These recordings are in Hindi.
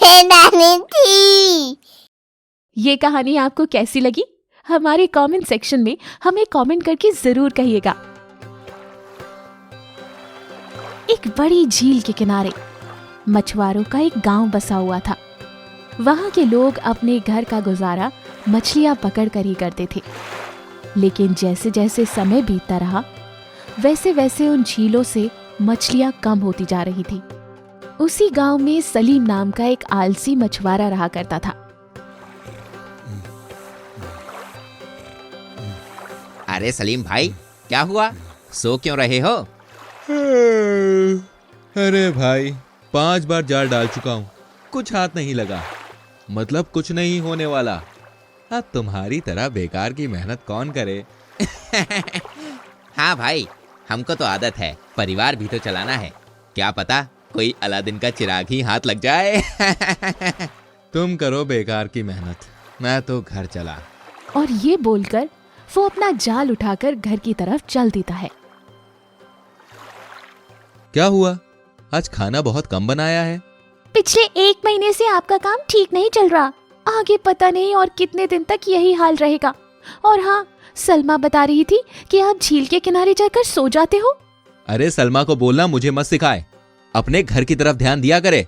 मच्छरदानी थी। ये कहानी आपको कैसी लगी? हमारे कमेंट सेक्शन में हमें कमेंट करके जरूर कहिएगा। एक बड़ी झील के किनारे मछुआरों का एक गांव बसा हुआ था। वहां के लोग अपने घर का गुजारा मछलियां पकड़ कर ही करते थे। लेकिन जैसे जैसे समय बीतता रहा, वैसे वैसे उन झीलों से मछलियां कम होती जा रही थी। उसी गांव में सलीम नाम का एक आलसी मछुआरा रहा करता था। अरे सलीम भाई, क्या हुआ? सो क्यों रहे हो? अरे भाई, 5 बार जाल डाल चुका हूँ, कुछ हाथ नहीं लगा। मतलब कुछ नहीं होने वाला। अब तुम्हारी तरह बेकार की मेहनत कौन करे? हाँ भाई, हमको तो आदत है, परिवार भी तो चलाना है। क्या पता कोई अलादीन का चिराग ही हाथ लग जाए। तुम करो बेकार की मेहनत, मैं तो घर चला। और ये बोलकर वो अपना जाल उठाकर घर की तरफ चल देता है। क्या हुआ? आज खाना बहुत कम बनाया है। पिछले 1 महीने से आपका काम ठीक नहीं चल रहा। आगे पता नहीं और कितने दिन तक यही हाल रहेगा। और हाँ, सलमा बता रही थी कि आप झील के किनारे जाकर सो जाते हो। अरे सलमा को बोलना मुझे मत सिखाए, अपने घर की तरफ ध्यान दिया करे।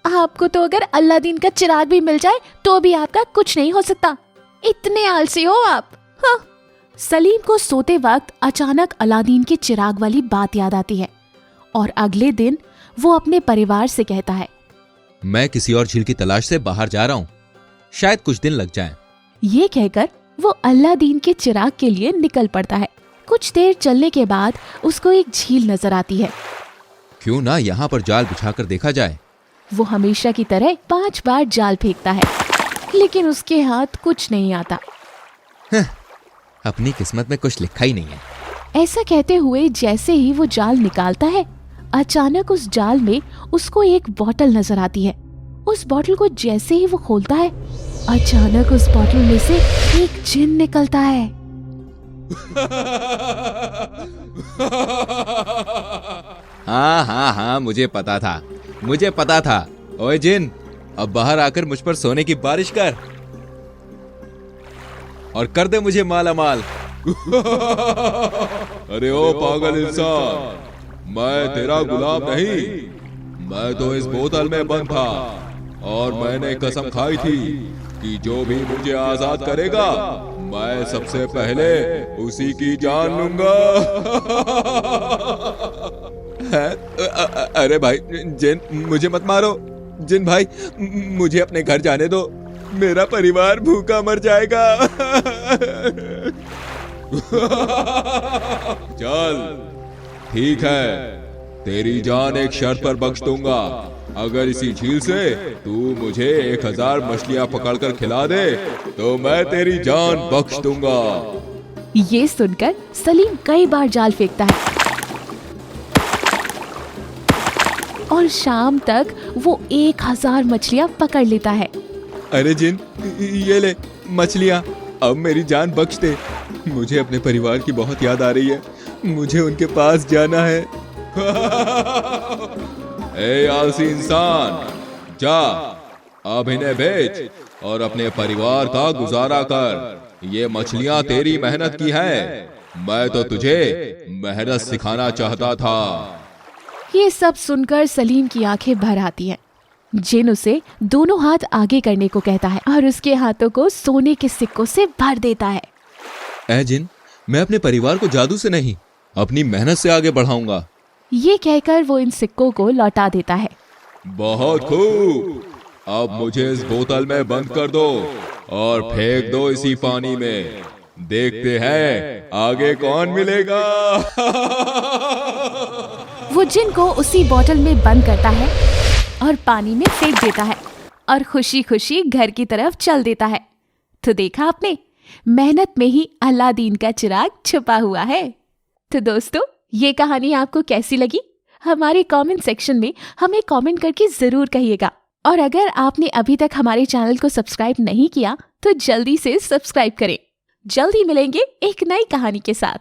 आपको तो अगर अलादीन का चिराग भी मिल जाए तो भी आपका कुछ नहीं हो सकता। इतने आलसी हो आप। हाँ। सलीम को सोते वक्त अचानक अलादीन के चिराग वाली बात याद आती है और अगले दिन वो अपने परिवार से कहता है, मैं किसी और झील की तलाश से बाहर जा रहा हूँ, शायद कुछ दिन लग जाएं। ये कहकर वो अलादीन के चिराग के लिए निकल पड़ता है। कुछ देर चलने के बाद उसको एक झील नजर आती है। क्यों ना यहाँ पर जाल बिछाकर देखा जाए। वो हमेशा की तरह 5 बार जाल फेंकता है, लेकिन उसके हाथ कुछ नहीं आता। अपनी किस्मत में कुछ लिखा ही नहीं है। ऐसा कहते हुए जैसे ही वो जाल निकालता है, अचानक उस जाल में उसको एक बोतल नजर आती है। उस बोतल को जैसे ही वो खोलता है, अचानक उस बोतल में से एक जिन निकलता है। हाँ, मुझे पता था। ओए जिन, अब बाहर आकर मुझ पर सोने की बारिश कर और कर दे मुझे माला माल। अरे ओ पागल इंसान, मैं तेरा गुलाम नहीं, मैं तो इस बोतल में बंद था और मैंने कसम खाई थी कि जो भी मुझे आजाद करेगा, मैं सबसे पहले उसी की जान लूंगा। अरे भाई जिन, मुझे मत मारो। जिन भाई, मुझे अपने घर जाने दो, मेरा परिवार भूखा मर जाएगा। चल ठीक है, तेरी जान एक शर्त पर बख्श दूंगा। अगर इसी झील से तू मुझे 1000 मछलियां पकड़कर खिला दे तो मैं तेरी जान बख्श दूंगा। ये सुनकर सलीम कई बार जाल फेंकता है और शाम तक वो 1000 मछलियां पकड़ लेता है। अरे जिन, ये ले मछलियां, अब मेरी जान बख्श दे। मुझे अपने परिवार की बहुत याद आ रही है, मुझे उनके पास जाना है। ए आलसी इंसान, जा अब इन्हें बेच और अपने परिवार का गुजारा कर। ये मछलियां तेरी मेहनत की हैं, मैं तो तुझे मेहनत सिखाना चाहता था। ये सब सुनकर सलीम की आंखें भर आती हैं। जिन उसे दोनों हाथ आगे करने को कहता है और उसके हाथों को सोने के सिक्कों से भर देता है। ऐ जिन, मैं अपने परिवार को जादू से नहीं, अपनी मेहनत से आगे बढ़ाऊंगा। ये कहकर वो इन सिक्कों को लौटा देता है। बहुत खूब, अब मुझे इस बोतल में बंद कर दो और फेंक दो इसी पानी में। देखते हैं आगे कौन मिलेगा। वो जिन को उसी बोतल में बंद करता है और पानी में फेंक देता है और खुशी खुशी घर की तरफ चल देता है। तो देखा आपने, मेहनत में ही अलादीन का चिराग छुपा हुआ है। तो दोस्तों, ये कहानी आपको कैसी लगी? हमारे कमेंट सेक्शन में हमें कमेंट करके जरूर कहिएगा। और अगर आपने अभी तक हमारे चैनल को सब्सक्राइब नहीं किया तो जल्दी से सब्सक्राइब करें। जल्दी मिलेंगे एक नई कहानी के साथ।